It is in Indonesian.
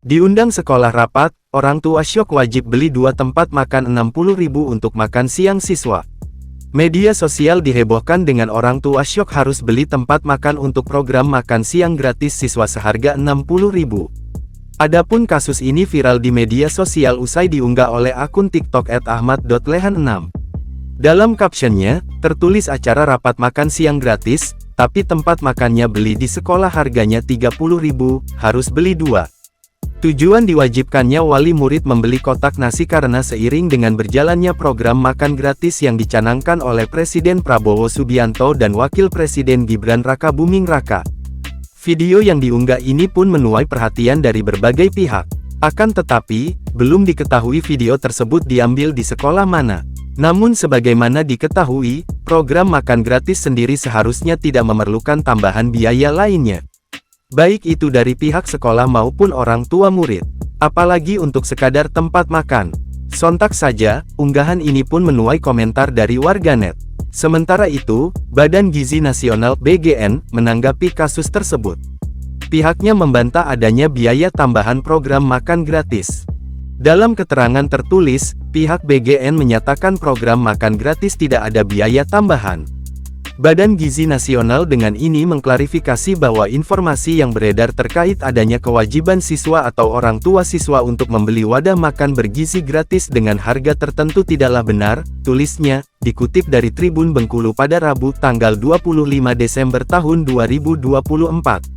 Diundang sekolah rapat, orang tua syok wajib beli 2 tempat makan 60.000 untuk makan siang siswa. Media sosial dihebohkan dengan orang tua syok harus beli tempat makan untuk program makan siang gratis siswa seharga 60.000. Adapun kasus ini viral di media sosial usai diunggah oleh akun TikTok @ahmad.lehan6. Dalam captionnya, tertulis acara rapat makan siang gratis, tapi tempat makannya beli di sekolah harganya 30.000, harus beli 2. Tujuan diwajibkannya wali murid membeli kotak nasi karena seiring dengan berjalannya program makan gratis yang dicanangkan oleh Presiden Prabowo Subianto dan Wakil Presiden Gibran Raka Buming Raka. Video yang diunggah ini pun menuai perhatian dari berbagai pihak. Akan tetapi, belum diketahui video tersebut diambil di sekolah mana. Namun sebagaimana diketahui, program makan gratis sendiri seharusnya tidak memerlukan tambahan biaya lainnya. Baik itu dari pihak sekolah maupun orang tua murid. Apalagi untuk sekadar tempat makan. Sontak saja, unggahan ini pun menuai komentar dari warganet. Sementara itu, Badan Gizi Nasional (BGN) menanggapi kasus tersebut. Pihaknya membantah adanya biaya tambahan program makan gratis. Dalam keterangan tertulis, pihak BGN menyatakan program makan gratis tidak ada biaya tambahan. Badan Gizi Nasional dengan ini mengklarifikasi bahwa informasi yang beredar terkait adanya kewajiban siswa atau orang tua siswa untuk membeli wadah makan bergizi gratis dengan harga tertentu tidaklah benar, tulisnya, dikutip dari Tribun Bengkulu pada Rabu tanggal 25 Desember tahun 2024.